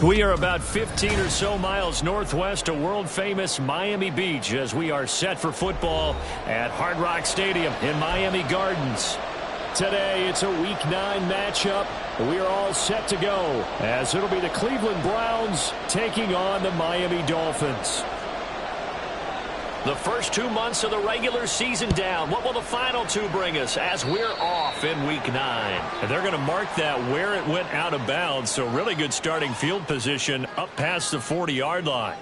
We are about 15 or so miles northwest of world-famous Miami Beach as we are set for football at Hard Rock Stadium in Miami Gardens. Today, it's a Week 9 matchup. We are all set to go as it'll be the Cleveland Browns taking on the Miami Dolphins. The first 2 months of the regular season down. What will the final 2 bring us as we're off in Week 9? And they're going to mark that where it went out of bounds, so really good starting field position up past the 40-yard line.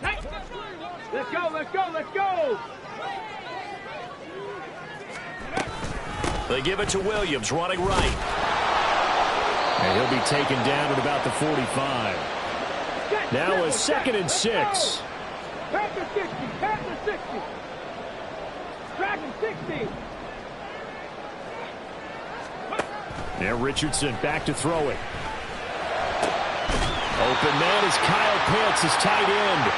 Let's go, let's go, let's go! They give it to Williams, running right. And he'll be taken down at about the 45. Now a 2nd and 6. Back to 60, back to 60. Track to 60. Now Richardson back to throw it. Open man is Kyle Pitts, his tight end.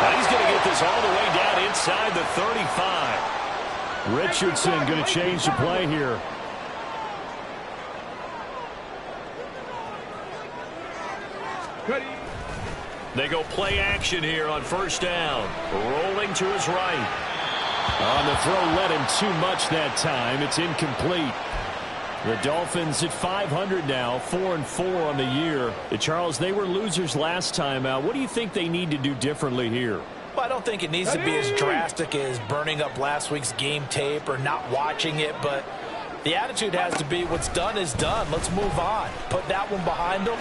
Now he's going to get this all the way down inside the 35. Richardson going to change the play here. They go play action here on first down. Rolling to his right. On the throw, led him too much that time. It's incomplete. The Dolphins at 500 now, 4-4 on the year. Charles, they were losers last time out. What do you think they need to do differently here? Well, I don't think it needs to be as drastic as burning up last week's game tape or not watching it, but the attitude has to be what's done is done. Let's move on. Put that one behind them,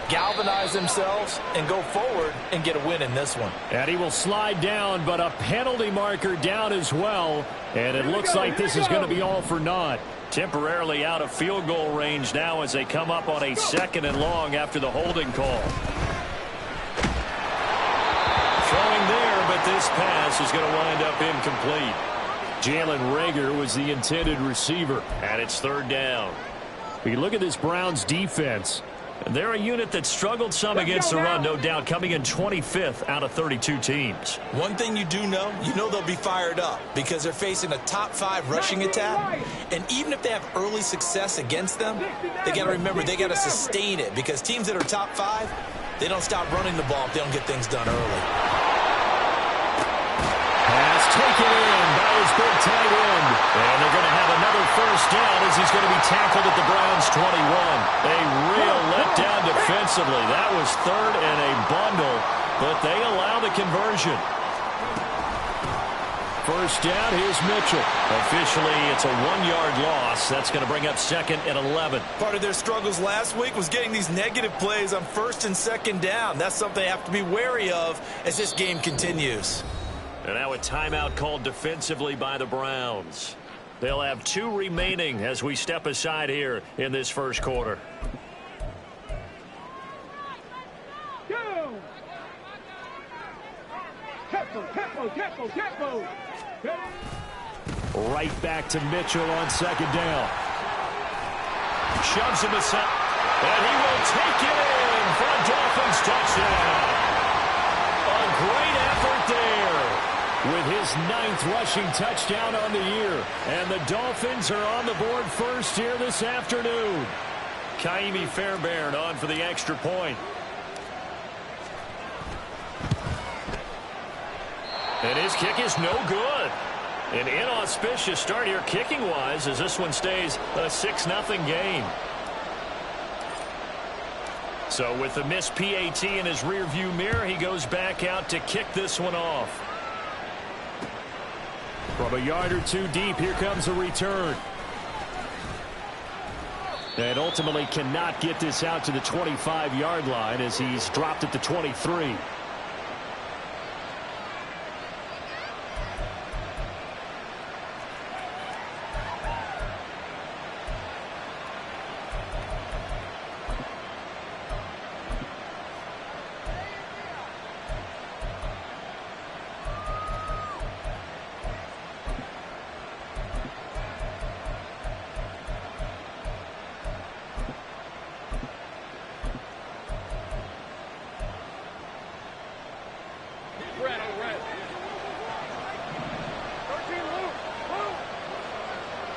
galvanize themselves, and go forward and get a win in this one. And he will slide down, but a penalty marker down as well, and it looks like this is going to be all for naught. Temporarily out of field goal range now as they come up on a 2nd and long after the holding call. Throwing there, but this pass is going to wind up incomplete. Jalen Reagor was the intended receiver, and it's 3rd down. You look at this Browns defense. They're a unit that struggled some against the run, no doubt, coming in 25th out of 32 teams. One thing you do know, they'll be fired up because they're facing a top 5 rushing attack. And even if they have early success against them, they got to remember they got to sustain it because teams that are top 5, they don't stop running the ball if they don't get things done early. Pass taken in by his big tight end. And they're going to have another first down as he's going to be tackled at the Browns' 21. A real letdown defensively. That was 3rd and a bundle, but they allow the conversion. First down, here's Mitchell. Officially, it's a 1-yard loss. That's going to bring up 2nd and 11. Part of their struggles last week was getting these negative plays on 1st and 2nd down. That's something they have to be wary of as this game continues. And now a timeout called defensively by the Browns. They'll have 2 remaining as we step aside here in this first quarter. Right back to Mitchell on 2nd down. Shoves him aside. And he will take it in for a Dolphins touchdown. A great effort there with his 9th rushing touchdown on the year. And the Dolphins are on the board first here this afternoon. Kaimi Fairbairn on for the extra point. And his kick is no good. An inauspicious start here kicking-wise as this one stays a 6-0 game. So with the missed PAT in his rearview mirror, he goes back out to kick this one off. From a yard or 2 deep, here comes a return. And ultimately cannot get this out to the 25-yard line as he's dropped at the 23.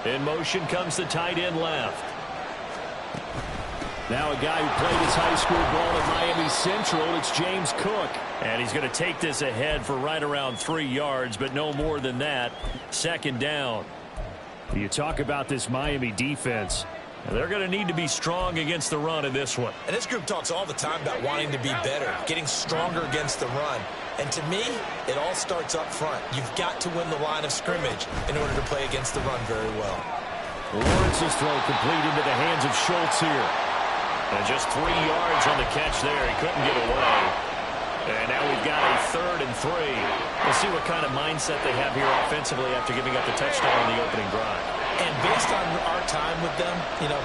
In motion comes the tight end left. Now a guy who played his high school ball at Miami Central, it's James Cook. And he's going to take this ahead for right around 3 yards, but no more than that. Second down. You talk about this Miami defense. They're going to need to be strong against the run in this one. And this group talks all the time about wanting to be better, getting stronger against the run. And to me, it all starts up front. You've got to win the line of scrimmage in order to play against the run very well. Lawrence's throw complete into the hands of Schultz here. And just 3 yards on the catch there. He couldn't get away. And now we've got a 3rd and 3. We'll see what kind of mindset they have here offensively after giving up the touchdown on the opening drive. And based on our time with them,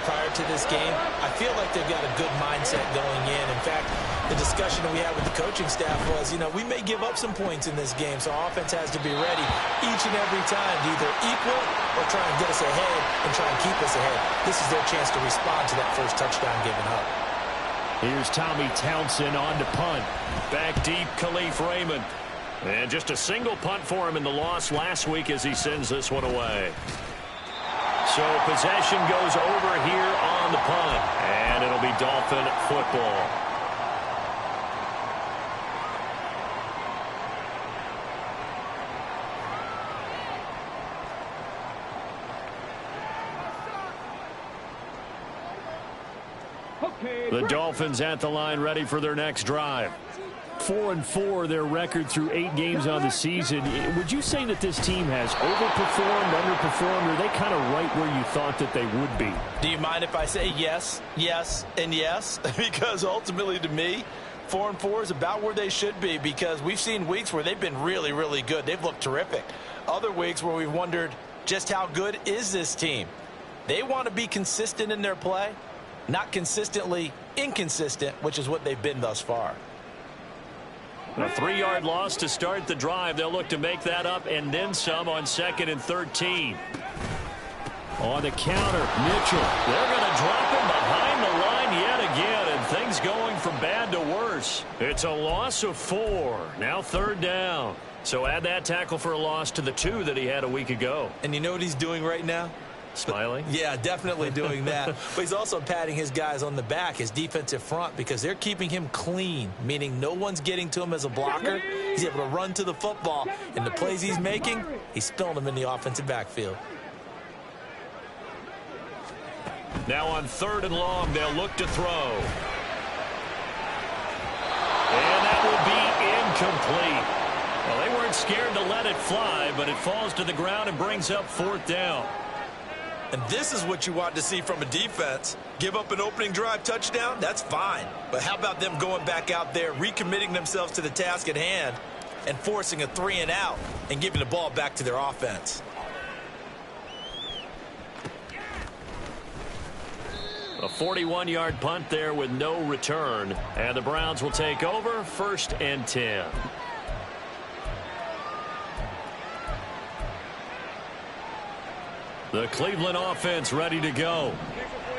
prior to this game, I feel like they've got a good mindset going in. In fact, the discussion that we had with the coaching staff was, we may give up some points in this game, so our offense has to be ready each and every time to either equal or try and get us ahead and try and keep us ahead. This is their chance to respond to that first touchdown given up. Here's Tommy Townsend on to punt. Back deep, Khalif Raymond. And just a single punt for him in the loss last week as he sends this one away. So possession goes over here on the punt. And it'll be Dolphin football. The Dolphins at the line ready for their next drive. 4-4 their record through 8 games on the season. Would you say that this team has overperformed, underperformed, or are they kind of right where you thought that they would be? Do you mind if I say yes, yes, and yes? Because ultimately to me, 4-4 is about where they should be, because we've seen weeks where they've been really, really good. They've looked terrific. Other weeks where we've wondered just how good is this team. They want to be consistent in their play, not consistently inconsistent, which is what they've been thus far. A 3-yard loss to start the drive. They'll look to make that up and then some on 2nd and 13. On the counter, Mitchell. They're going to drop him behind the line yet again, and things going from bad to worse. It's a loss of 4. Now 3rd down. So add that tackle for a loss to the 2 that he had a week ago. And you know what he's doing right now? Smiling? Yeah, definitely doing that. But he's also patting his guys on the back, his defensive front, because they're keeping him clean, meaning no one's getting to him as a blocker. He's able to run to the football, and the plays he's making, he's spilling them in the offensive backfield. Now on 3rd and long, they'll look to throw. And that will be incomplete. Well, they weren't scared to let it fly, but it falls to the ground and brings up 4th down. And this is what you want to see from a defense. Give up an opening drive touchdown, that's fine. But how about them going back out there, recommitting themselves to the task at hand, and forcing a 3-and-out and giving the ball back to their offense? A 41-yard punt there with no return. And the Browns will take over 1st and 10. The Cleveland offense ready to go.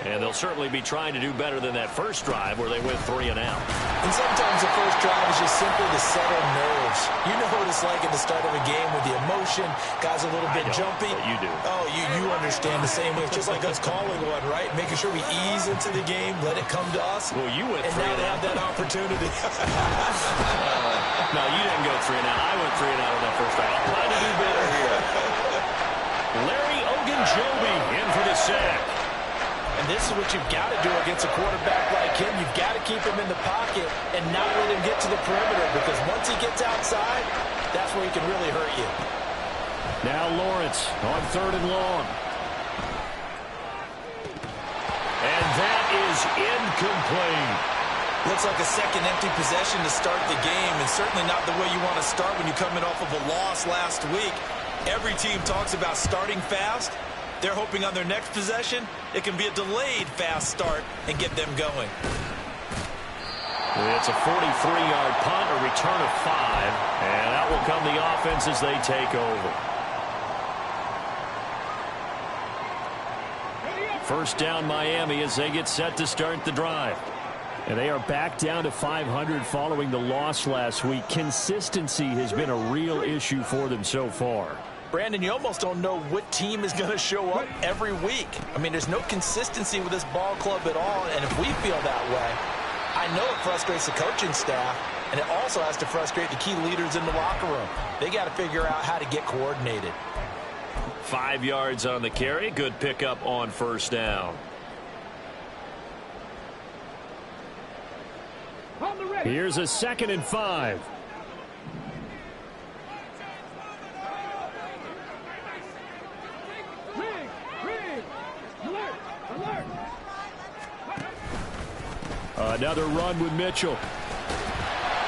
And they'll certainly be trying to do better than that first drive where they went 3-and-out. And sometimes the first drive is just simply to settle nerves. You know what it's like at the start of a game with the emotion. Guys a little bit jumpy. You do. Oh, you understand the same way. It's just like us calling one, right? Making sure we ease into the game, let it come to us. Well, you went 3-and-out. And now they have that opportunity. No, you didn't go 3-and-out. I went 3-and-out on that first drive. I'm trying to do better here. Larry Ogunjobi in for the sack. And this is what you've got to do against a quarterback like him. You've got to keep him in the pocket and not let him get to the perimeter, because once he gets outside, that's where he can really hurt you. Now Lawrence on 3rd and long. And that is incomplete. Looks like a second empty possession to start the game, and certainly not the way you want to start when you're coming off of a loss last week. Every team talks about starting fast. They're hoping on their next possession, it can be a delayed fast start and get them going. It's a 43-yard punt, a return of 5, and out will come the offense as they take over. 1st down Miami as they get set to start the drive. And they are back down to 500 following the loss last week. Consistency has been a real issue for them so far. Brandon, you almost don't know what team is going to show up every week. I mean, there's no consistency with this ball club at all, and if we feel that way, I know it frustrates the coaching staff, and it also has to frustrate the key leaders in the locker room. They got to figure out how to get coordinated. 5 yards on the carry. Good pickup on first down. Here's a 2nd and 5. Another run with Mitchell.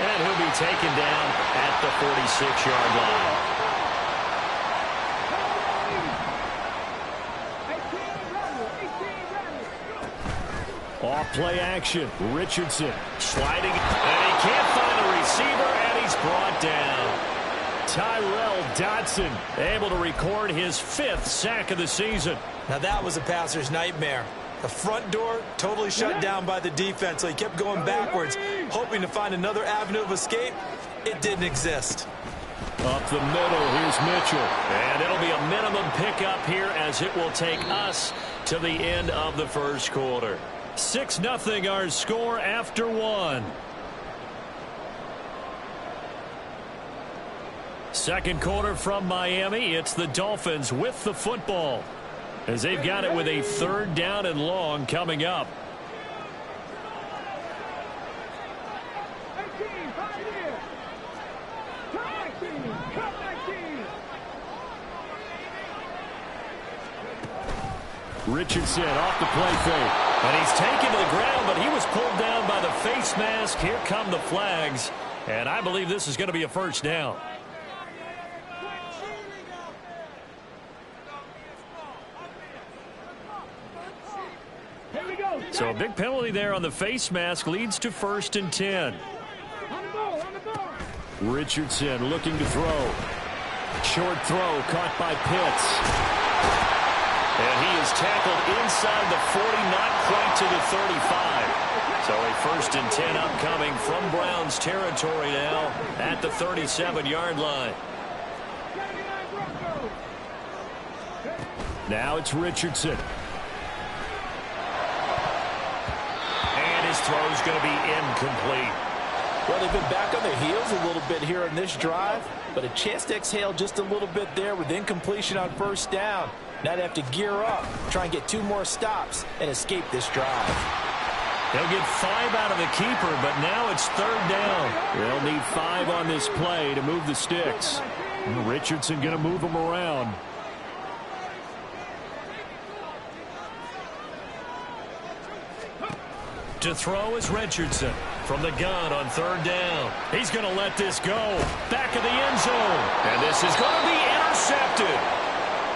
And he'll be taken down at the 46-yard line. Off play action. Richardson sliding. And he can't find a receiver, and he's brought down. Tyrell Dodson able to record his 5th sack of the season. Now that was a passer's nightmare. The front door totally shut down by the defense, so he kept going backwards, hoping to find another avenue of escape. It didn't exist. Up the middle, here's Mitchell. And it'll be a minimum pickup here as it will take us to the end of the first quarter. 6-0 our score after 1. Second quarter from Miami. It's the Dolphins with the football, as they've got it with a 3rd down and long coming up. Richardson off the play fake. And he's taken to the ground, but he was pulled down by the face mask. Here come the flags. And I believe this is going to be a first down. So a big penalty there on the face mask leads to 1st and 10. Richardson looking to throw. Short throw caught by Pitts. And he is tackled inside the 40, not quite to the 35. So a 1st and 10 upcoming from Browns territory now at the 37-yard line. Now it's Richardson. And his throw is going to be incomplete. Well, they've been back on their heels a little bit here on this drive, but a chance to exhale just a little bit there with incompletion on first down. Now they have to gear up, try and get 2 more stops, and escape this drive. They'll get 5 out of the keeper, but now it's 3rd down. They'll need 5 on this play to move the sticks. Richardson going to move them around. To throw is Richardson from the gun on 3rd down. He's going to let this go. Back of the end zone. And this is going to be intercepted.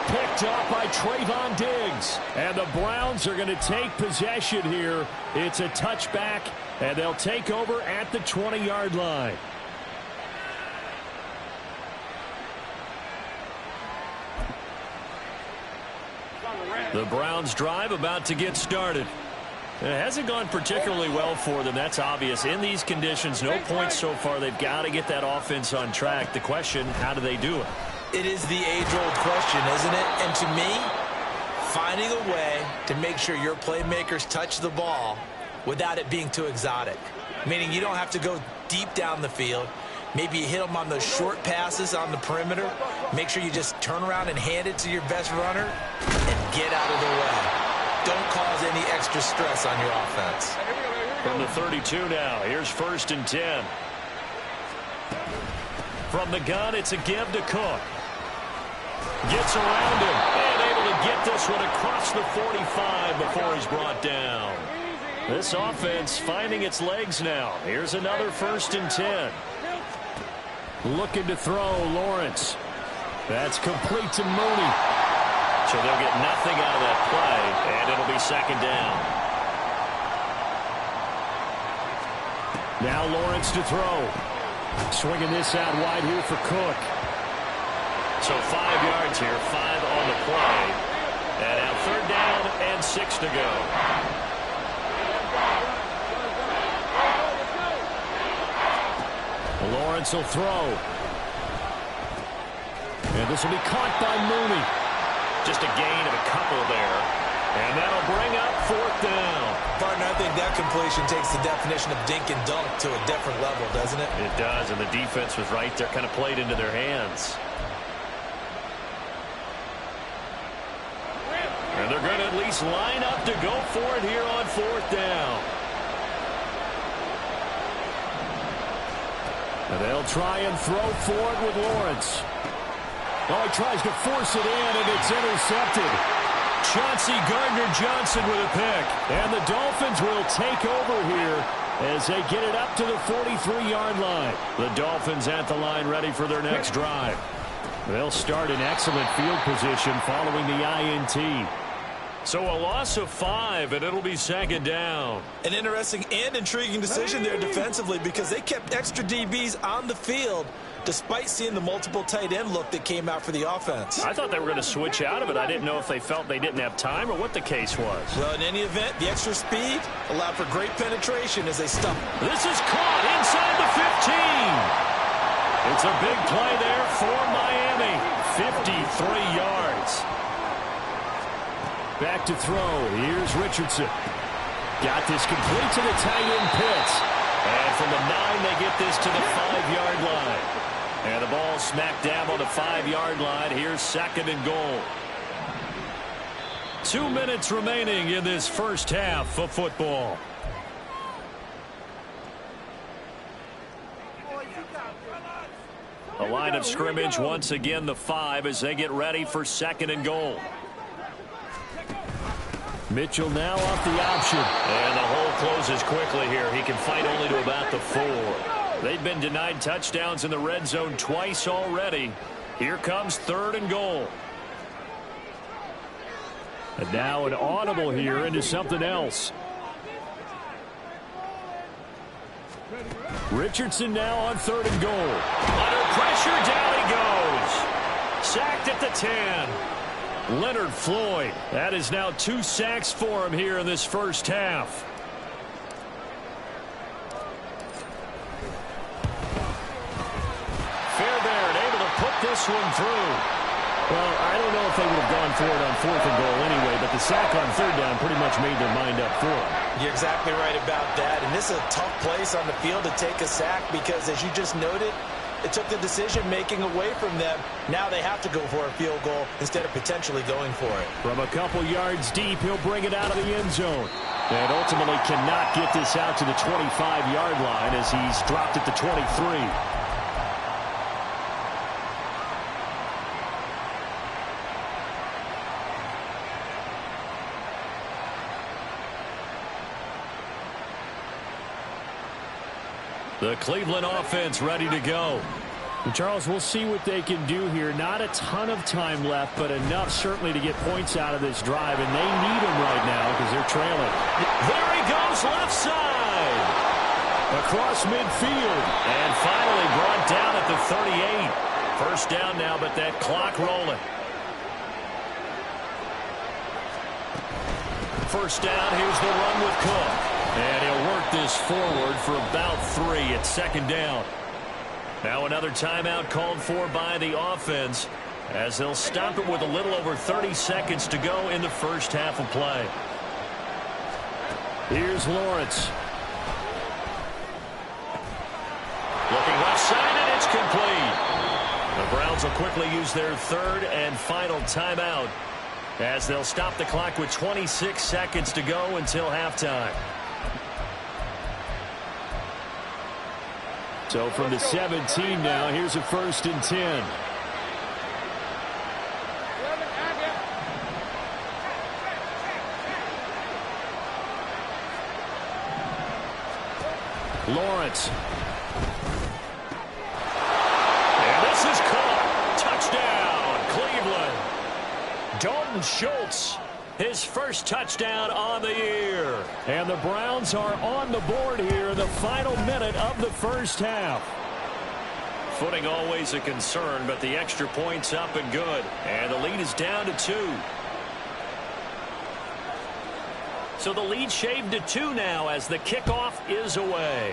Picked up by Trayvon Diggs. And the Browns are going to take possession here. It's a touchback, and they'll take over at the 20-yard line. The Browns drive about to get started. It hasn't gone particularly well for them. That's obvious. In these conditions, no points so far. They've got to get that offense on track. The question, how do they do it? It is the age-old question, isn't it? And to me, finding a way to make sure your playmakers touch the ball without it being too exotic. Meaning you don't have to go deep down the field. Maybe you hit them on those short passes on the perimeter. Make sure you just turn around and hand it to your best runner and get out of the way. Don't cause any extra stress on your offense. From the 32 now, here's 1st and 10. From the gun, it's a give to Cook. Gets around him and able to get this one across the 45 before he's brought down. This offense finding its legs now. Here's another 1st and 10. Looking to throw, Lawrence. That's complete to Mooney. So they'll get nothing out of that play, and it'll be 2nd down. Now Lawrence to throw. Swinging this out wide here for Cook. So 5 yards here, 5 on the play. And now 3rd down and 6 to go. Lawrence will throw. And This will be caught by Mooney. Just a gain of a couple there. And that'll bring up 4th down. Partner, I think that completion takes the definition of dink and dunk to a different level, doesn't it? It does, and the defense was right there, kind of played into their hands. And they're going to at least line up to go for it here on 4th down. And they'll try and throw for it with Lawrence. Oh, he tries to force it in, and it's intercepted. Chauncey Gardner-Johnson with a pick. And the Dolphins will take over here as they get it up to the 43-yard line. The Dolphins at the line ready for their next drive. They'll start in excellent field position following the INT. So a loss of 5, and it'll be 2nd down. An interesting and intriguing decision there defensively because they kept extra DBs on the field despite seeing the multiple tight end look that came out for the offense. I thought they were going to switch out of it. I didn't know if they felt they didn't have time or what the case was. Well, in any event, the extra speed allowed for great penetration as they stumped. This is caught inside the 15. It's a big play there for Miami. 53 yards. Back to throw. Here's Richardson. Got this complete to the tight end Pitts. And from the 9, they get this to the 5-yard line. And the ball smacked down on the 5-yard line. Here's 2nd and goal. 2 minutes remaining in this first half of football. A line of scrimmage once again the 5 as they get ready for 2nd and goal. Mitchell now off the option. And the hole closes quickly here. He can fight only to about the 4. They've been denied touchdowns in the red zone twice already. Here comes 3rd and goal. And now an audible here into something else. Richardson now on 3rd and goal. Under pressure, down he goes. Sacked at the 10. Leonard Floyd. That is now 2 sacks for him here in this first half. Fairbairn able to put this one through. Well, I don't know if they would have gone for it on 4th and goal anyway, but the sack on 3rd down pretty much made their mind up for it. You're exactly right about that. And this is a tough place on the field to take a sack because, as you just noted, it took the decision-making away from them. Now they have to go for a field goal instead of potentially going for it. From a couple yards deep, he'll bring it out of the end zone. And ultimately cannot get this out to the 25-yard line as he's dropped at the 23. The Cleveland offense ready to go. And Charles, we'll see what they can do here. Not a ton of time left, but enough certainly to get points out of this drive. And they need them right now because they're trailing. There he goes, left side. Across midfield. And finally brought down at the 38. First down now, but that clock rolling. First down, here's the run with Cook. And he'll work this forward for about 3 at 2nd down. Now another timeout called for by the offense as they'll stop it with a little over 30 seconds to go in the first half of play. Here's Lawrence. Looking left side, and it's complete. The Browns will quickly use their 3rd and final timeout as they'll stop the clock with 26 seconds to go until halftime. So from the 17 now, here's a 1st and 10. Lawrence. And this is caught. Touchdown, Cleveland. Dalton Schultz. His first touchdown on the year. And the Browns are on the board here in the final minute of the first half. Footing always a concern, but the extra point's up and good. And the lead is down to 2. So the lead shaved to 2 now as the kickoff is away.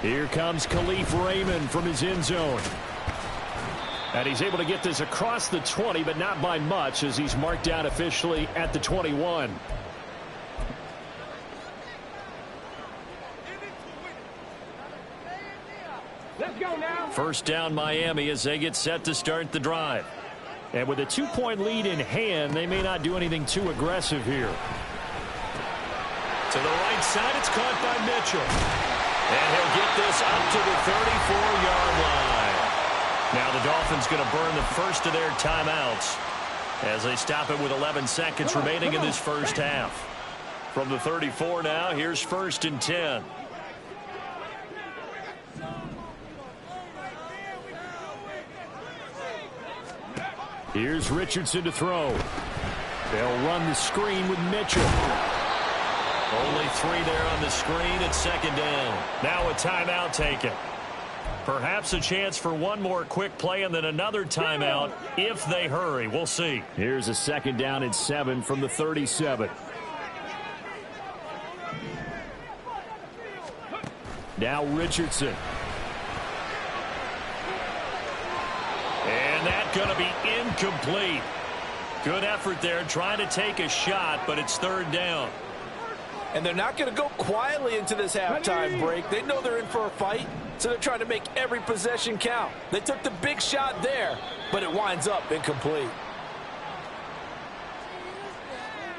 Here comes Khalif Raymond from his end zone. And he's able to get this across the 20, but not by much, as he's marked down officially at the 21. Let's go now. First down Miami as they get set to start the drive. And with a 2-point lead in hand, they may not do anything too aggressive here. To the right side, it's caught by Mitchell. And he'll get this up to the 34-yard line. Now the Dolphins going to burn the first of their timeouts as they stop it with 11 seconds remaining in this first half. From the 34 now, here's 1st and 10. Here's Richardson to throw. They'll run the screen with Mitchell. Only 3 there on the screen at 2nd down. Now a timeout taken. Perhaps a chance for one more quick play and then another timeout if they hurry. We'll see. Here's a 2nd down and 7 from the 37. Now Richardson. And that's going to be incomplete. Good effort there trying to take a shot, but it's 3rd down. And they're not going to go quietly into this halftime break. They know they're in for a fight, so they're trying to make every possession count. They took the big shot there, but it winds up incomplete.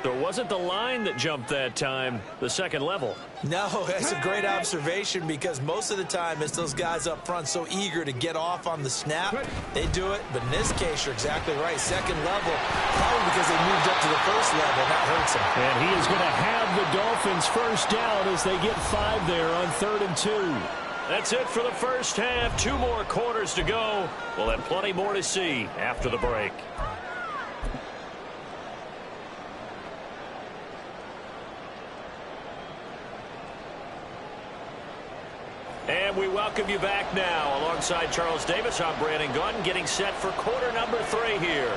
So it wasn't the line that jumped that time, the second level. No, that's a great observation because most of the time it's those guys up front so eager to get off on the snap. They do it, but in this case, you're exactly right. Second level, probably because they moved up to the first level. That hurts them. And he is going to have the Dolphins first down as they get 5 there on 3rd and 2. That's it for the first half. 2 more quarters to go. We'll have plenty more to see after the break. And we welcome you back now. Alongside Charles Davis, I'm Brandon Gunn, getting set for quarter number 3 here.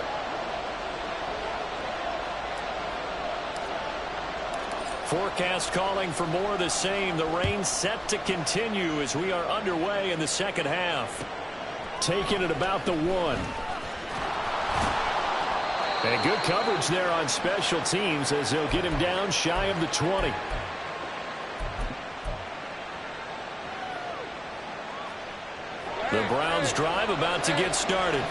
Forecast calling for more of the same. The rain set to continue as we are underway in the second half. Taking it about the 1. And good coverage there on special teams as they'll get him down shy of the 20. The Browns drive about to get started.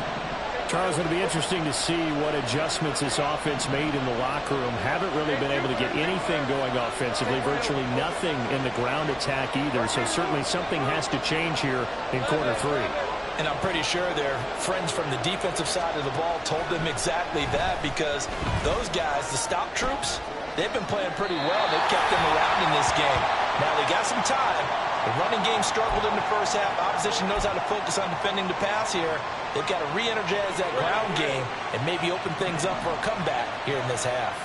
Charles, it'll be interesting to see what adjustments this offense made in the locker room. Haven't really been able to get anything going offensively. Virtually nothing in the ground attack either. So certainly something has to change here in quarter 3. And I'm pretty sure their friends from the defensive side of the ball told them exactly that because those guys, the stop troops, they've been playing pretty well. They've kept them around in this game. Now they got some time. The running game struggled in the first half. Opposition knows how to focus on defending the pass here. They've got to re-energize that ground game and maybe open things up for a comeback here in this half.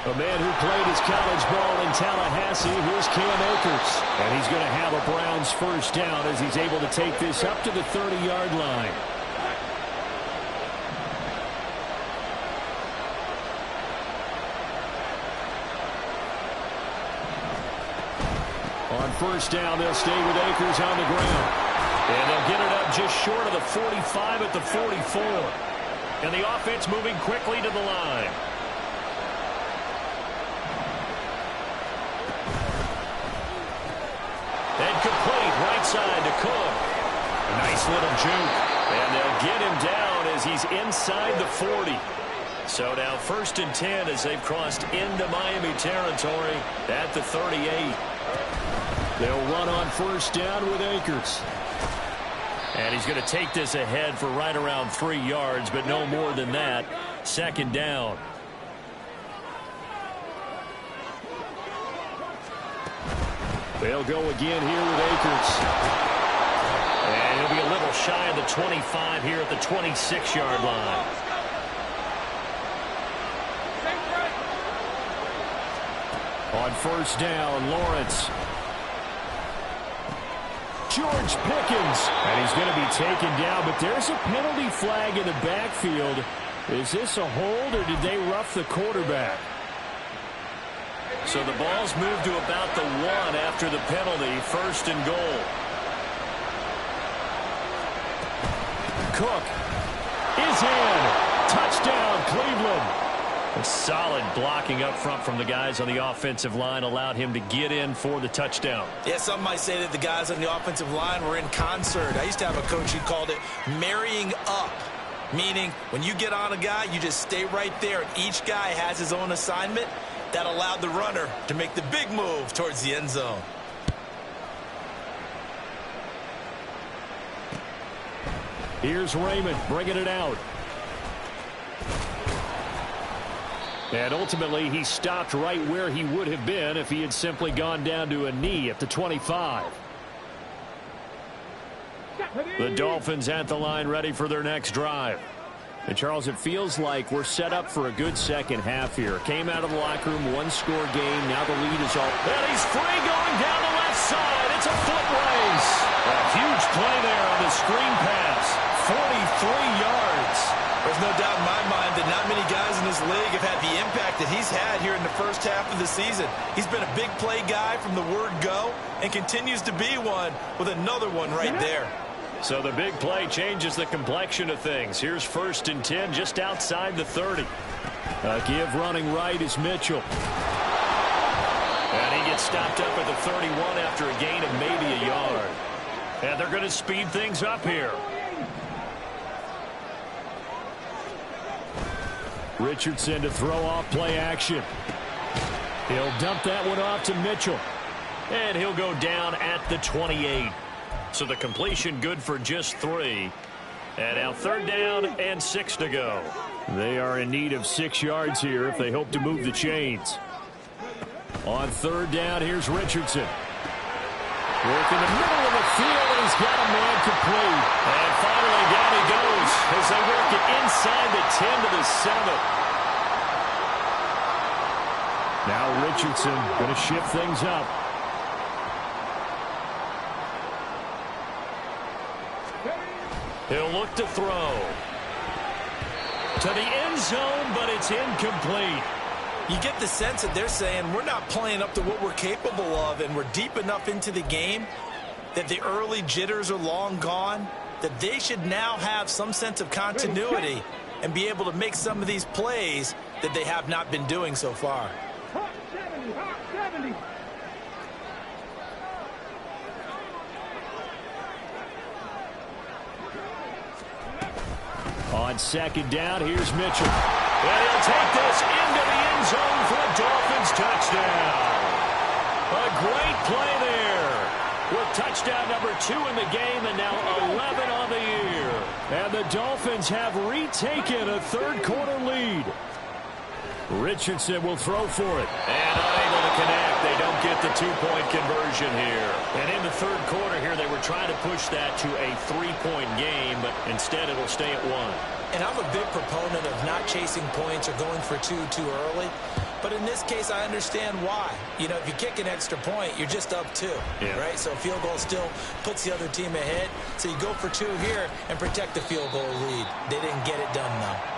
A man who played his college ball in Tallahassee, here's Cam Akers. And he's going to have a Browns first down as he's able to take this up to the 30-yard line. On first down, they'll stay with Akers on the ground. And they'll get it up just short of the 45 at the 44. And the offense moving quickly to the line. And complete right side to Cook. A nice little juke. And they'll get him down as he's inside the 40. So now 1st and 10 as they've crossed into Miami territory at the 38. They'll run on first down with Akers. And he's going to take this ahead for right around 3 yards, but no more than that. 2nd down. They'll go again here with Akers. And he'll be a little shy of the 25 here at the 26-yard line. On first down, Lawrence. George Pickens. And he's going to be taken down, but there's a penalty flag in the backfield. Is this a hold or did they rough the quarterback? So the ball's moved to about the 1 after the penalty. 1st and goal. Cook is in. Touchdown, Cleveland. A solid blocking up front from the guys on the offensive line allowed him to get in for the touchdown. Yeah, some might say that the guys on the offensive line were in concert. I used to have a coach who called it marrying up, meaning when you get on a guy, you just stay right there, and each guy has his own assignment. That allowed the runner to make the big move towards the end zone. Here's Raymond bringing it out. And ultimately, he stopped right where he would have been if he had simply gone down to a knee at the 25. The Dolphins at the line ready for their next drive. And, Charles, it feels like we're set up for a good second half here. Came out of the locker room, 1-score game. Now the lead is all. And he's free going down the left side. It's a foot race. A huge play there on the screen pass. 43 yards. There's no doubt in my mind that not many guys in this league have had the impact that he's had here in the first half of the season. He's been a big play guy from the word go and continues to be one with another one right there. So the big play changes the complexion of things. Here's 1st and 10 just outside the 30. Give running right is Mitchell. And he gets stopped up at the 31 after a gain of maybe a yard. And they're going to speed things up here. Richardson to throw off play action. He'll dump that one off to Mitchell. And he'll go down at the 28. So the completion good for just 3. And now 3rd down and 6 to go. They are in need of 6 yards here if they hope to move the chains. On 3rd down, here's Richardson. Work in the middle of the field, and he's got a man complete. And finally down he goes as they work it inside the 10 to the 7. Now Richardson going to shift things up. He'll look to throw. To the end zone, but it's incomplete. You get the sense that they're saying we're not playing up to what we're capable of, and we're deep enough into the game that the early jitters are long gone, that they should now have some sense of continuity and be able to make some of these plays that they have not been doing so far. Hot 70, hot 70. On 2nd down, here's Mitchell. And he'll take this into the end zone for a Dolphins touchdown. A great play there. With touchdown number 2 in the game and now 11 on the year. And the Dolphins have retaken a 3rd quarter lead. Richardson will throw for it. And unable to connect. They don't get the 2-point conversion here. And in the 3rd quarter here, they were trying to push that to a 3-point game, but instead it'll stay at 1. And I'm a big proponent of not chasing points or going for 2 too early. But in this case, I understand why. You know, if you kick an extra point, you're just up 2, right? So a field goal still puts the other team ahead. So you go for 2 here and protect the field goal lead. They didn't get it done, though.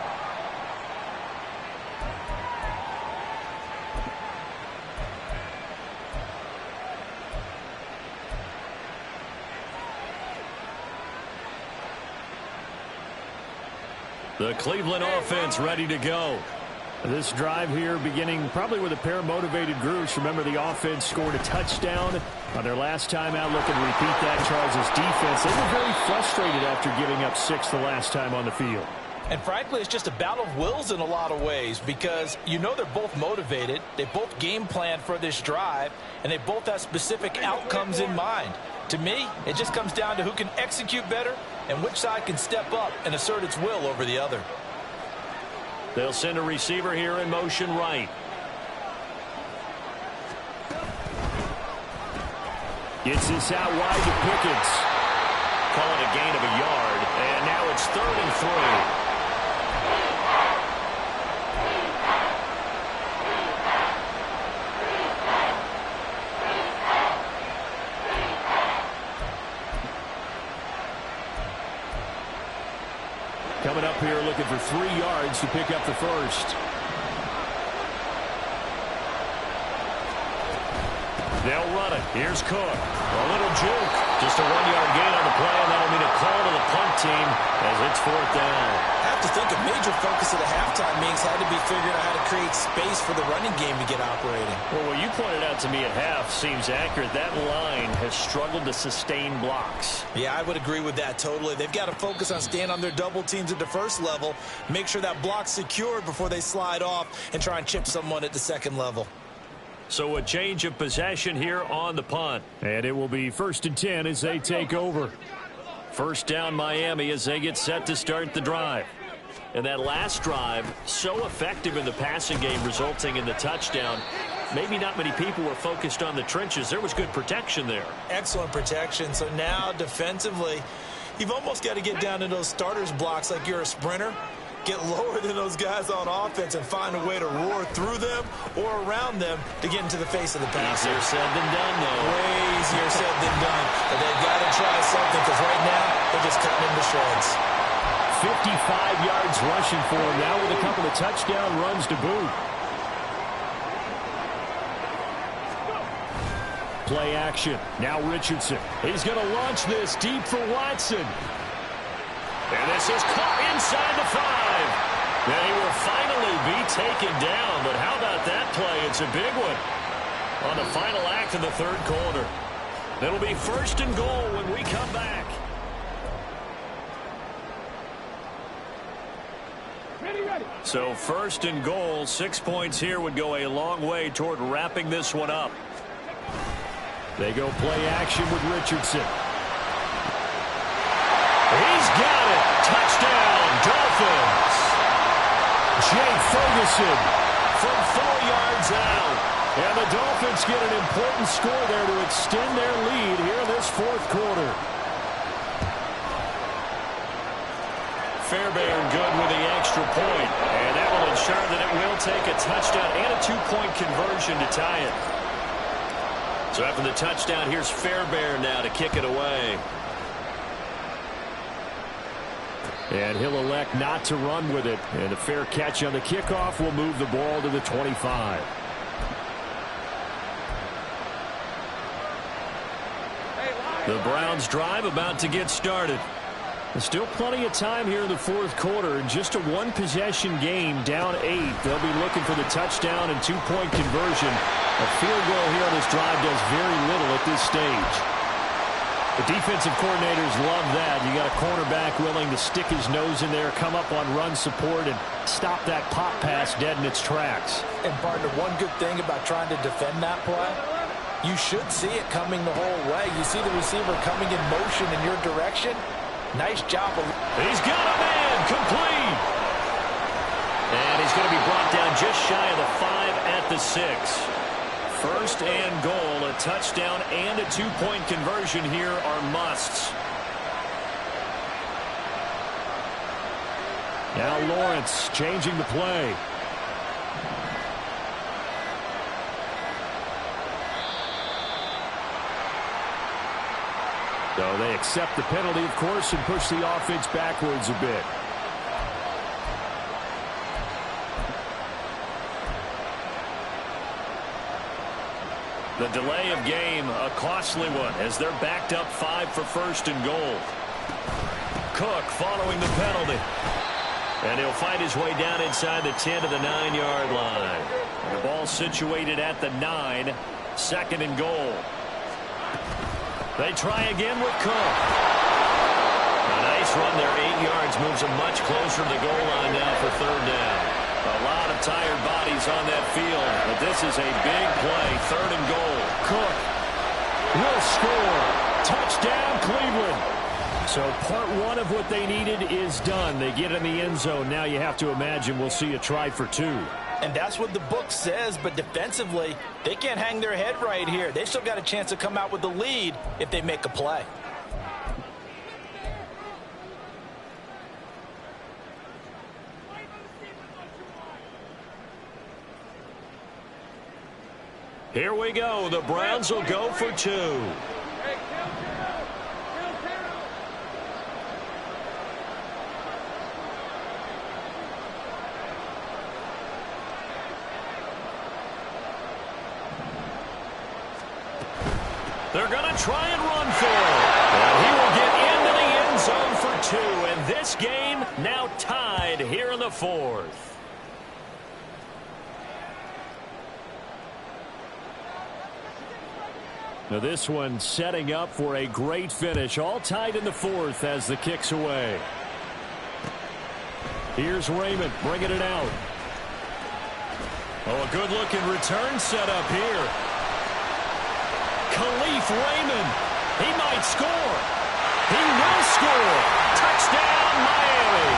The Cleveland offense ready to go. This drive here beginning probably with a pair of motivated groups. Remember, the offense scored a touchdown on their last time out. Looking to repeat that. Charles' defense, they were very frustrated after giving up 6 the last time on the field. And frankly, it's just a battle of wills in a lot of ways because you know they're both motivated. They both game plan for this drive, and they both have specific outcomes in mind. To me, it just comes down to who can execute better and which side can step up and assert its will over the other. They'll send a receiver here in motion right. Gets this out wide to Pickens. Calling a gain of a yard, and now it's 3rd and 3. Coming up here looking for 3 yards to pick up the first. They'll run it. Here's Cook. A little juke. Just a 1-yard gain on the play, and that'll mean a call to the punt team as it's 4th down. I have to think a major focus of the halftime meetings had to be figuring out how to create space for the running game to get operating. Well, what you pointed out to me at half seems accurate. That line has struggled to sustain blocks. Yeah, I would agree with that totally. They've got to focus on staying on their double teams at the first level, make sure that block's secured before they slide off and try and chip someone at the second level. So a change of possession here on the punt. And it will be 1st and 10 as they take over. 1st down Miami as they get set to start the drive. And that last drive, so effective in the passing game, resulting in the touchdown. Maybe not many people were focused on the trenches. There was good protection there. Excellent protection. So now defensively, you've almost got to get down to those starters blocks like you're a sprinter. Get lower than those guys on offense and find a way to roar through them or around them to get into the face of the passer. Easier said than done, though. Way easier said than done. But they've got to try something because right now they're just cutting into shreds. 55 yards rushing for him now with a couple of touchdown runs to boot. Play action. Now Richardson. He's going to launch this deep for Watson. And this is caught inside the 5. They will finally be taken down. But how about that play? It's a big one on the final act of the 3rd quarter. It'll be 1st and goal when we come back. So 1st and goal, 6 points here would go a long way toward wrapping this one up. They go play action with Richardson. He's got it. Touchdown, Dolphins. Jay Ferguson from 4 yards out. And the Dolphins get an important score there to extend their lead here in this 4th quarter. Fairbairn good with the extra point. And that will ensure that it will take a touchdown and a 2-point conversion to tie it. So after the touchdown, here's Fairbairn now to kick it away. And he'll elect not to run with it. And a fair catch on the kickoff will move the ball to the 25. The Browns drive about to get started. There's still plenty of time here in the 4th quarter. Just a 1-possession game, down 8. They'll be looking for the touchdown and 2-point conversion. A field goal here on this drive does very little at this stage. The defensive coordinators love that. You got a cornerback willing to stick his nose in there, come up on run support, and stop that pop pass dead in its tracks. And, partner, one good thing about trying to defend that play, you should see it coming the whole way. You see the receiver coming in motion in your direction. Nice job. He's got a man complete. And he's going to be brought down just shy of the 5 at the 6. 1st and goal, a touchdown and a 2-point conversion here are musts. Now Lawrence changing the play. So they accept the penalty, of course, and push the offense backwards a bit. The delay of game, a costly one, as they're backed up 5 for 1st and goal. Cook following the penalty. And he'll find his way down inside the 10 to the 9-yard line. And the ball situated at the 9, 2nd and goal. They try again with Cook. A nice run there, 8 yards, moves them much closer to the goal line now for 3rd down. A lot of tired bodies on that field, but this is a big play. 3rd and goal. Cook will score. Touchdown, Cleveland. So part 1 of what they needed is done. They get in the end zone. Now you have to imagine we'll see a try for 2. And that's what the book says, but defensively, they can't hang their head right here. They've still got a chance to come out with the lead if they make a play. Here we go. The Browns will go for 2. They're going to try and run for it. And he will get into the end zone for 2. And this game now tied here in the 4th. Now this one setting up for a great finish. All tied in the 4th as the kick's away. Here's Raymond bringing it out. Oh, a good-looking return set up here. Khalif Raymond. He might score. He will score. Touchdown, Miami.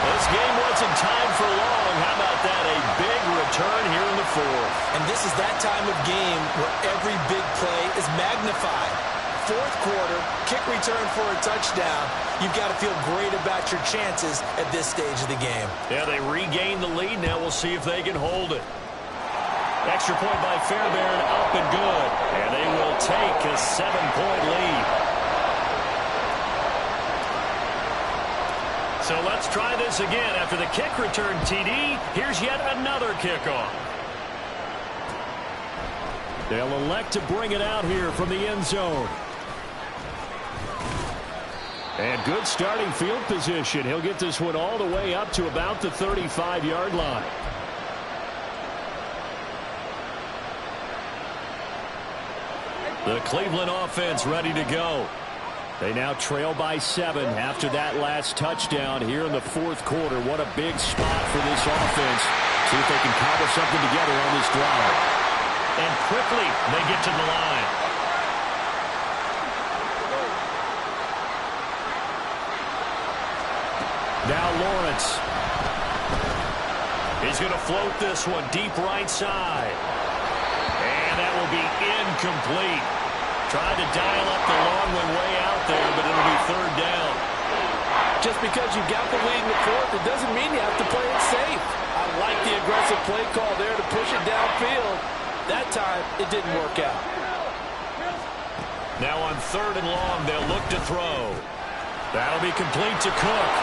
This game wasn't timed for long. How about that? A big return here in the 4th. And this is that time of game where every big play is magnified. 4th quarter, kick return for a touchdown. You've got to feel great about your chances at this stage of the game. Yeah, they regain the lead. Now we'll see if they can hold it. Extra point by Fairbairn, up and good. And they will take a 7-point lead. So let's try this again. After the kick return TD, here's yet another kickoff. They'll elect to bring it out here from the end zone. And good starting field position. He'll get this one all the way up to about the 35-yard line. The Cleveland offense ready to go. They now trail by 7 after that last touchdown here in the 4th quarter. What a big spot for this offense. See if they can cobble something together on this drive. And quickly they get to the line. Now Lawrence. He's going to float this one deep right side. And that will be incomplete. Tried to dial up the long one way out there, but it'll be 3rd down. Just because you've got the lead in the 4th, it doesn't mean you have to play it safe. I like the aggressive play call there to push it downfield. That time, it didn't work out. Now on 3rd and long, they'll look to throw. That'll be complete to Cook.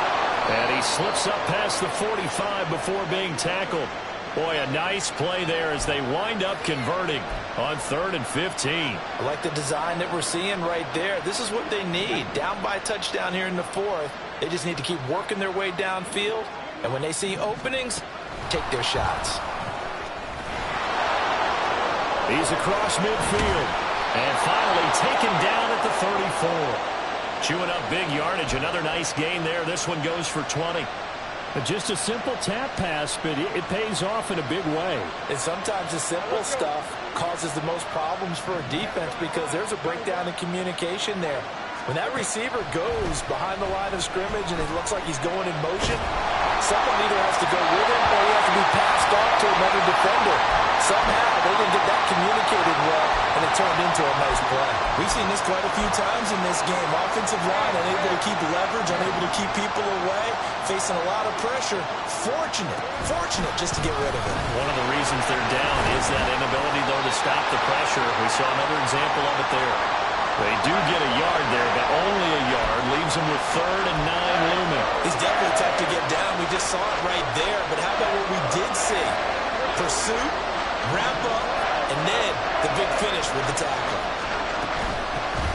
And he slips up past the 45 before being tackled. Boy, a nice play there as they wind up converting on 3rd and 15. I like the design that we're seeing right there. This is what they need. Down by a touchdown here in the 4th. They just need to keep working their way downfield. And when they see openings, take their shots. He's across midfield. And finally taken down at the 34. Chewing up big yardage. Another nice gain there. This one goes for 20. Just a simple tap pass, but it pays off in a big way. And sometimes the simple stuff causes the most problems for a defense because there's a breakdown in communication there. When that receiver goes behind the line of scrimmage and it looks like he's going in motion, someone either has to go with him or he has to be passed off to another defender. Somehow they didn't get that communicated well, and it turned into a nice play. We've seen this quite a few times in this game. Offensive line unable to keep leverage, unable to keep people away, facing a lot of pressure. Fortunate just to get rid of it. One of the reasons they're down is that inability, though, to stop the pressure. We saw another example of it there. They do get a yard there, but only a yard. Leaves them with 3rd and 9 looming. He's definitely tough to get down. We just saw it right there. But how about what we did see? Pursuit, wrap up, and then the big finish with the tackle.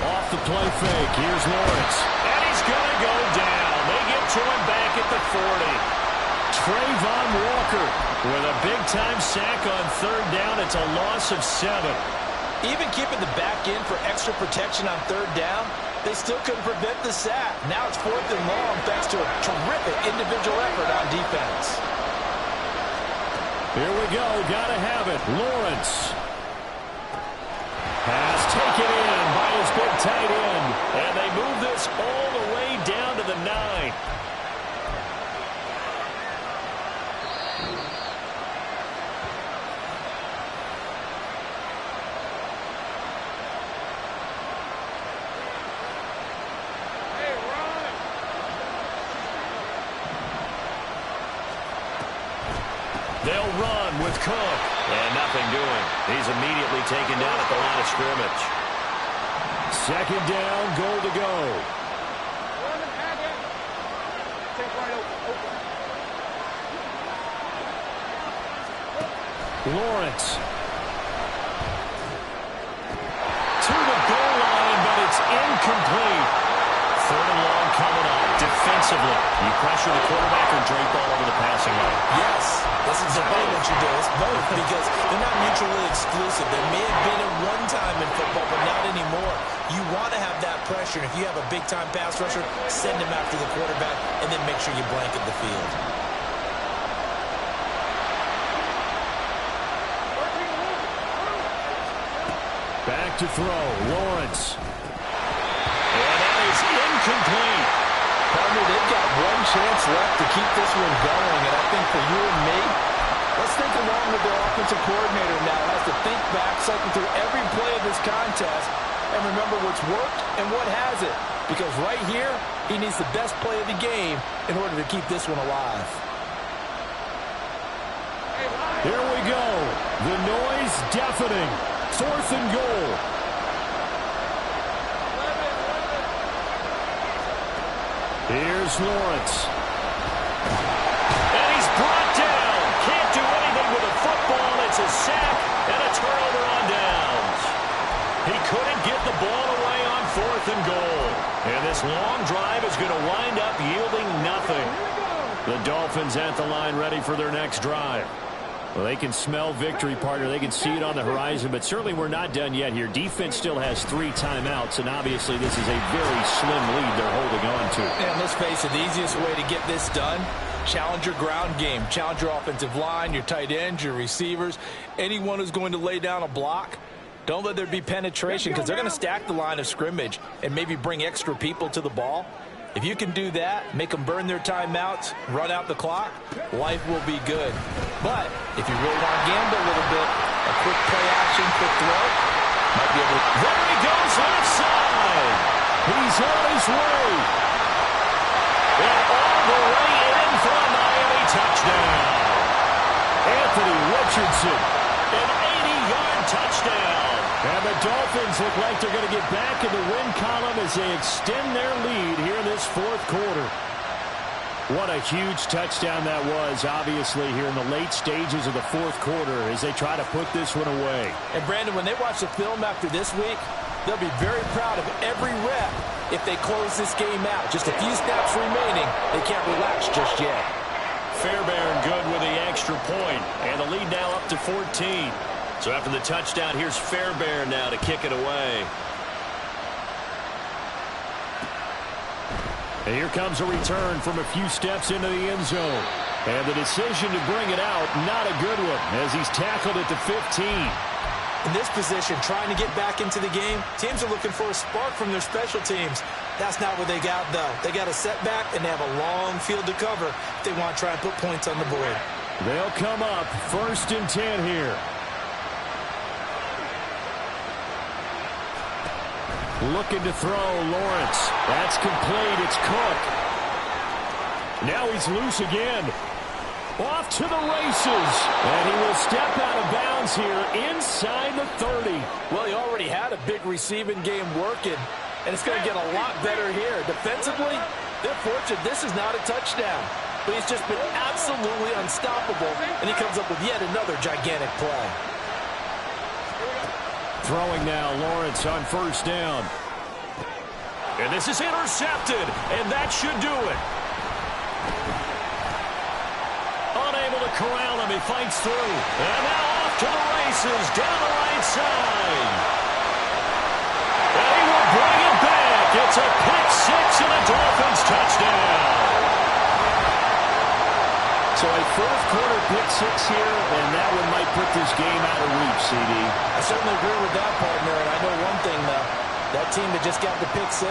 Off the play fake. Here's Lawrence. And he's going to go down. They get to him back at the 40. Trayvon Walker with a big-time sack on 3rd down. It's a loss of 7. Even keeping the back in for extra protection on 3rd down, they still couldn't prevent the sack. Now it's 4th and long thanks to a terrific individual effort on defense. Here we go. Got to have it. Lawrence. Pass taken in by his big tight end. And they move this all the way down to the 9. They'll run with Cook. And nothing doing. He's immediately taken down at the line of scrimmage. 2nd down, goal to go. Lawrence. defensively. You pressure the quarterback or drape all over the passing line? Yes, that's exactly what you do. It's both because they're not mutually exclusive. They may have been at one time in football, but not anymore. You want to have that pressure. If you have a big-time pass rusher, send him after the quarterback, and then make sure you blanket the field. Back to throw, Lawrence. And that is incomplete. Partner, they've got one chance left to keep this one going, and I think for you and me, let's think along with their offensive coordinator now. Has to think back, cycle through every play of this contest, and remember what's worked and what hasn't. Because right here, he needs the best play of the game in order to keep this one alive. Here we go. The noise deafening. 4th and goal. Here's Lawrence. And he's brought down. Can't do anything with a football. It's a sack and a turnover on downs. He couldn't get the ball away on 4th and goal. And this long drive is going to wind up yielding nothing. The Dolphins at the line ready for their next drive. Well, they can smell victory, partner. They can see it on the horizon, but certainly we're not done yet here. Defense still has 3 timeouts, and obviously this is a very slim lead they're holding on to. And let's face it, the easiest way to get this done, challenge your ground game. Challenge your offensive line, your tight ends, your receivers, anyone who's going to lay down a block. Don't let there be penetration because they're going to stack the line of scrimmage and maybe bring extra people to the ball. If you can do that, make them burn their timeouts, run out the clock, life will be good. But if you really want to gamble a little bit, a quick play action, quick throw, might be able to... There he goes left side. He's on his way. And all the way in for a Miami touchdown. Anthony Richardson, an 80-yard touchdown. And the Dolphins look like they're going to get back in the win column as they extend their lead here in this 4th quarter. What a huge touchdown that was, obviously, here in the late stages of the 4th quarter as they try to put this one away. And, Brandon, when they watch the film after this week, they'll be very proud of every rep if they close this game out. Just a few snaps remaining. They can't relax just yet. Fairbairn good with the extra point, and the lead now up to 14. So after the touchdown, here's Fairbairn now to kick it away. And here comes a return from a few steps into the end zone. And the decision to bring it out, not a good one, as he's tackled at the 15. In this position, trying to get back into the game, teams are looking for a spark from their special teams. That's not what they got, though. They got a setback, and they have a long field to cover if they want to try and put points on the board. They'll come up 1st and 10 here. Looking to throw, Lawrence. That's complete. It's Cook. Now he's loose again. Off to the races. And he will step out of bounds here inside the 30. Well, he already had a big receiving game working, and it's going to get a lot better here. Defensively, they're fortunate this is not a touchdown. But he's just been absolutely unstoppable, and he comes up with yet another gigantic play. Throwing now, Lawrence on 1st down. And this is intercepted, and that should do it. Unable to corral him, he fights through. And now off to the races, down the right side. And he will bring it back. It's a pick 6 and a Dolphins touchdown. So a 4th quarter pick 6 here, and that one might put this game out of reach, CD. I certainly agree with that, partner, and I know one thing, though. That team that just got the pick 6,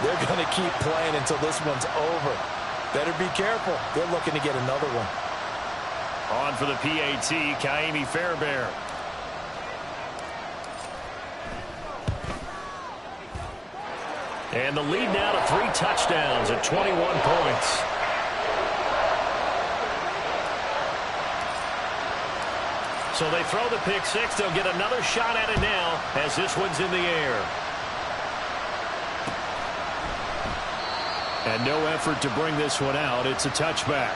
they're going to keep playing until this one's over. Better be careful. They're looking to get another one. On for the PAT, Ka'imi Fairbairn. And the lead now to 3 touchdowns at 21 points. So they throw the pick 6. They'll get another shot at it now as this one's in the air. And no effort to bring this one out. It's a touchback.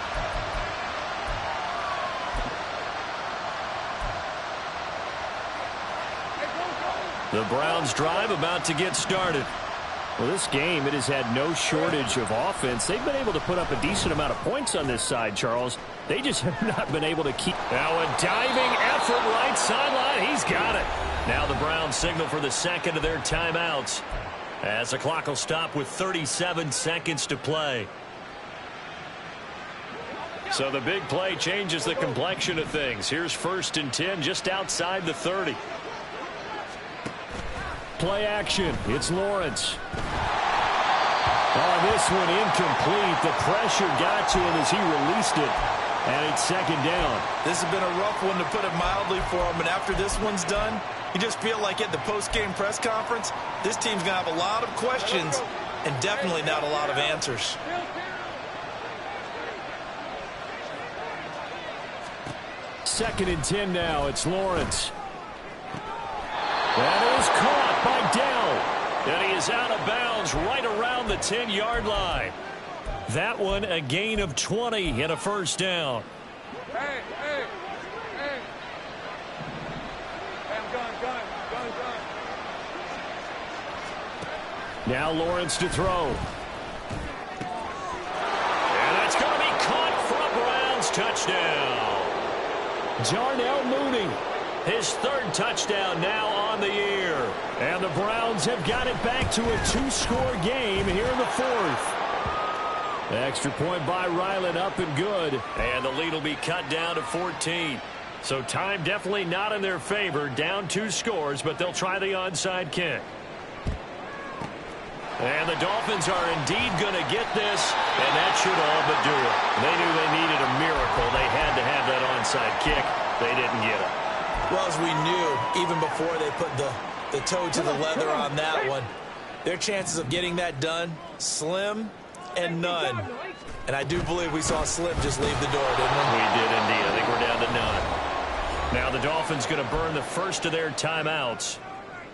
The Browns drive about to get started. Well, this game, it has had no shortage of offense. They've been able to put up a decent amount of points on this side, Charles. They just have not been able to keep. Now a diving effort right sideline. He's got it. Now the Browns signal for the second of their timeouts as the clock will stop with 37 seconds to play. So the big play changes the complexion of things. Here's 1st and 10 just outside the 30. Play action. It's Lawrence. Oh, this one incomplete. The pressure got to him as he released it. And it's 2nd down. This has been a rough one, to put it mildly, for him. And after this one's done, you just feel like at the post-game press conference, this team's going to have a lot of questions and definitely not a lot of answers. Second and 10 now. It's Lawrence. That is caught by Dell. And he is out of bounds right around the 10-yard line. That one a gain of 20 and a 1st down. Hey, hey, hey. Hey, I'm gone. Now Lawrence to throw. And that's going to be caught for a Browns touchdown. Darnell Mooney, his 3rd touchdown now on the year. And the Browns have got it back to a 2-score game here in the 4th. Extra point by Ryland, up and good. And the lead will be cut down to 14. So time definitely not in their favor. Down 2 scores, but they'll try the onside kick. And the Dolphins are indeed going to get this, and that should all but do it. They knew they needed a miracle. They had to have that onside kick. They didn't get it. Well, as we knew, even before they put the toe to the leather on that one, their chances of getting that done, slim and none. And I do believe we saw Slim just leave the door, didn't we? We did indeed. I think we're down to none. Now the Dolphins going to burn the first of their timeouts.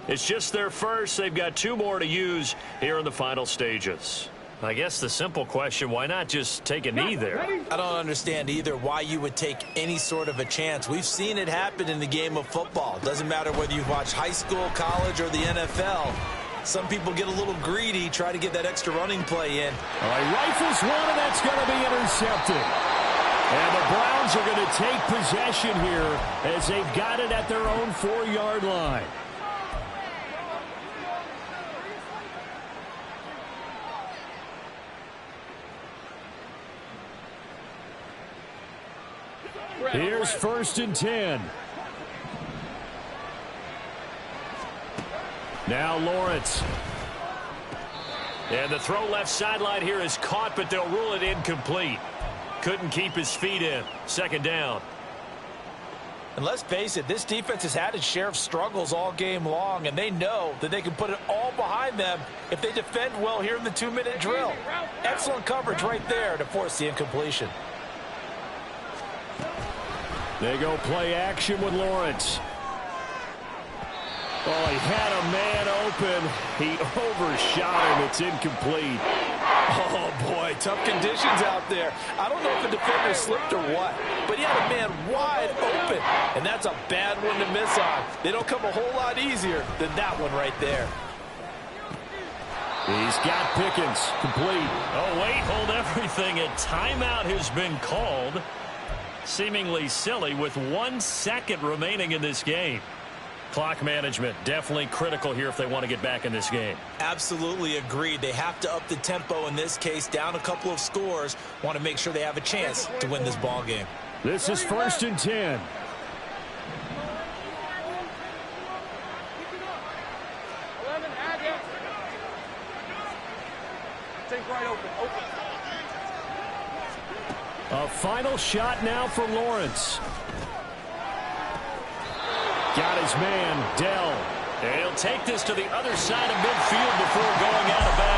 It's just their first. They've got 2 more to use here in the final stages. I guess the simple question, why not just take a knee there? I don't understand either why you would take any sort of a chance. We've seen it happen in the game of football. Doesn't matter whether you watch high school, college, or the NFL. Some people get a little greedy, try to get that extra running play in. All right, rifles one, and that's going to be intercepted. And the Browns are going to take possession here as they've got it at their own 4-yard line. Here's 1st and 10. Now Lawrence. And the throw left sideline here is caught, but they'll rule it incomplete. Couldn't keep his feet in. 2nd down. And let's face it, this defense has had its share of struggles all game long, and they know that they can put it all behind them if they defend well here in the 2-minute drill. Excellent coverage right there to force the incompletion. They go play action with Lawrence. Oh, he had a man open. He overshot him. It's incomplete. Oh, boy, tough conditions out there. I don't know if the defender slipped or what, but he had a man wide open, and that's a bad one to miss on. They don't come a whole lot easier than that one right there. He's got Pickens. Complete. Oh, wait, hold everything. A timeout has been called. Seemingly silly with 1 second remaining in this game. Clock management definitely critical here if they want to get back in this game. Absolutely agreed. They have to up the tempo in this case, down a couple of scores. Want to make sure they have a chance to win this ball game. This is 1st and 10. Right open. A final shot now for Lawrence. Got his man, Dell. And he'll take this to the other side of midfield before going out of bounds.